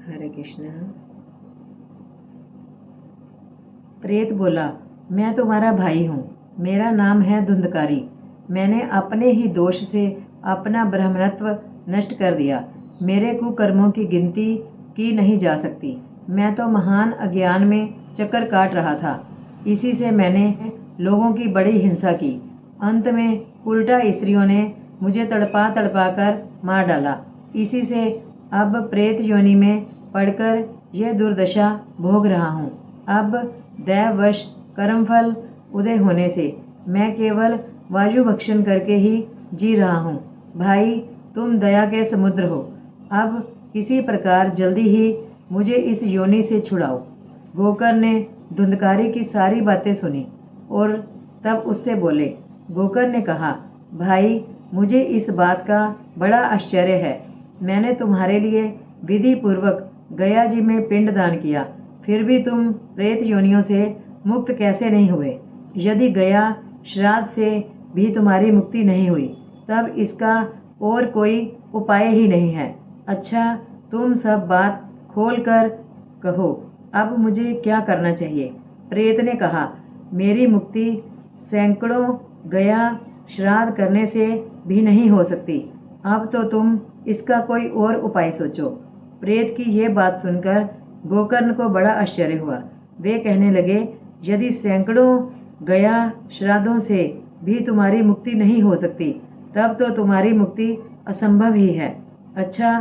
हरे कृष्णा। प्रेत बोला, मैं तुम्हारा भाई हूँ। मेरा नाम है धुंधकारी। मैंने अपने ही दोष से अपना ब्राह्मणत्व नष्ट कर दिया। मेरे कुकर्मों की गिनती की नहीं जा सकती। मैं तो महान अज्ञान में चक्कर काट रहा था। इसी से मैंने लोगों की बड़ी हिंसा की। अंत में उल्टा स्त्रियों ने मुझे तड़पा तड़पा कर मार डाला। इसी से अब प्रेत योनि में पड़कर यह दुर्दशा भोग रहा हूँ। अब दैववश कर्मफल उदय होने से मैं केवल वायु भक्षण करके ही जी रहा हूँ। भाई, तुम दया के समुद्र हो। अब किसी प्रकार जल्दी ही मुझे इस योनि से छुड़ाओ। गोकर्ण ने धुंधकारी की सारी बातें सुनी और तब उससे बोले। गोकर्ण ने कहा, भाई, मुझे इस बात का बड़ा आश्चर्य है। मैंने तुम्हारे लिए विधि पूर्वक गया जी में पिंडदान किया, फिर भी तुम प्रेत योनियों से मुक्त कैसे नहीं हुए? यदि गया श्राद्ध से भी तुम्हारी मुक्ति नहीं हुई, तब इसका और कोई उपाय ही नहीं है। अच्छा, तुम सब बात खोल कर कहो, अब मुझे क्या करना चाहिए? प्रेत ने कहा, मेरी मुक्ति सैकड़ों गया श्राद्ध करने से भी नहीं हो सकती। अब तो तुम इसका कोई और उपाय सोचो। प्रेत की ये बात सुनकर गोकर्ण को बड़ा आश्चर्य हुआ। वे कहने लगे, यदि सैकड़ों गया श्राद्धों से भी तुम्हारी मुक्ति नहीं हो सकती, तब तो तुम्हारी मुक्ति असंभव ही है। अच्छा,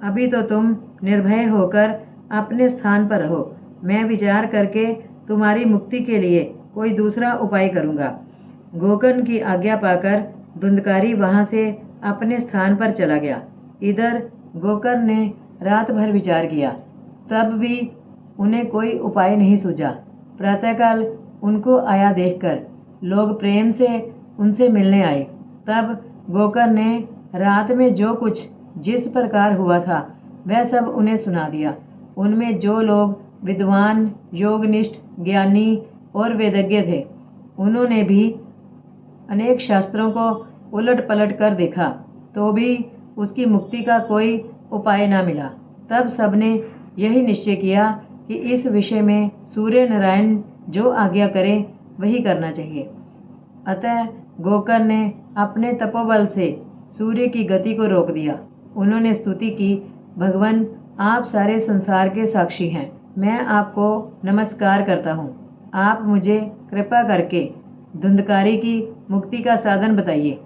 अभी तो तुम निर्भय होकर अपने स्थान पर रहो। मैं विचार करके तुम्हारी मुक्ति के लिए कोई दूसरा उपाय करूँगा। गोकर्ण की आज्ञा पाकर धुंधकारी वहाँ से अपने स्थान पर चला गया। इधर गोकर्ण ने रात भर विचार किया, तब भी उन्हें कोई उपाय नहीं सूझा। प्रातःकाल उनको आया देखकर लोग प्रेम से उनसे मिलने आए। तब गोकर्ण ने रात में जो कुछ जिस प्रकार हुआ था वह सब उन्हें सुना दिया। उनमें जो लोग विद्वान, योगनिष्ठ, ज्ञानी और वेदज्ञ थे, उन्होंने भी अनेक शास्त्रों को उलट पलट कर देखा, तो भी उसकी मुक्ति का कोई उपाय न मिला। तब सबने यही निश्चय किया कि इस विषय में सूर्य नारायण जो आज्ञा करें वही करना चाहिए। अतः गोकर्ण ने अपने तपोबल से सूर्य की गति को रोक दिया। उन्होंने स्तुति की, भगवान, आप सारे संसार के साक्षी हैं। मैं आपको नमस्कार करता हूँ। आप मुझे कृपा करके धुंधकारी की मुक्ति का साधन बताइए।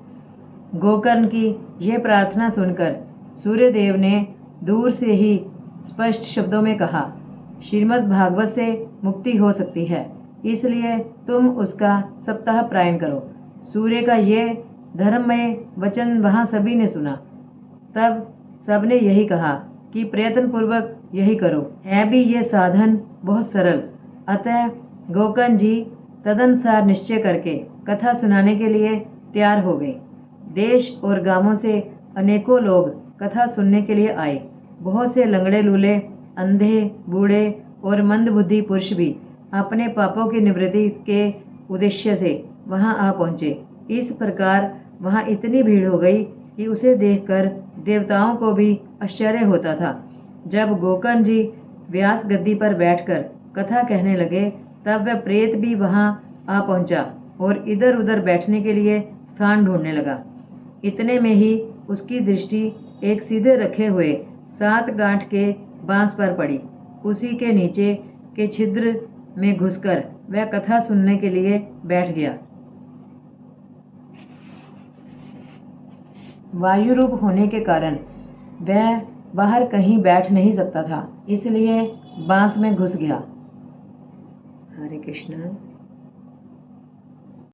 गोकर्ण की यह प्रार्थना सुनकर सूर्यदेव ने दूर से ही स्पष्ट शब्दों में कहा, श्रीमद् भागवत से मुक्ति हो सकती है, इसलिए तुम उसका सप्ताह पारायण करो। सूर्य का ये धर्ममय वचन वहाँ सभी ने सुना। तब सबने यही कहा कि प्रयत्न पूर्वक यही करो। है भी ये साधन बहुत सरल। अतः गोकर्ण जी तदनुसार निश्चय करके कथा सुनाने के लिए तैयार हो गए। देश और गांवों से अनेकों लोग कथा सुनने के लिए आए। बहुत से लंगड़े लूले, अंधे, बूढ़े और मंदबुद्धि पुरुष भी अपने पापों की निवृत्ति के उद्देश्य से वहां आ पहुंचे। इस प्रकार वहां इतनी भीड़ हो गई कि उसे देखकर देवताओं को भी आश्चर्य होता था। जब गोकर्ण जी व्यास गद्दी पर बैठकर कथा कहने लगे, तब वह प्रेत भी वहां आ पहुंचा और इधर उधर बैठने के लिए स्थान ढूंढने लगा। इतने में ही उसकी दृष्टि एक सीधे रखे हुए 7 गांठ के बांस पर पड़ी। उसी के नीचे के छिद्र में घुसकर वह कथा सुनने के लिए बैठ गया। वायु रूप होने के कारण वह बाहर कहीं बैठ नहीं सकता था, इसलिए बांस में घुस गया। हरे कृष्ण।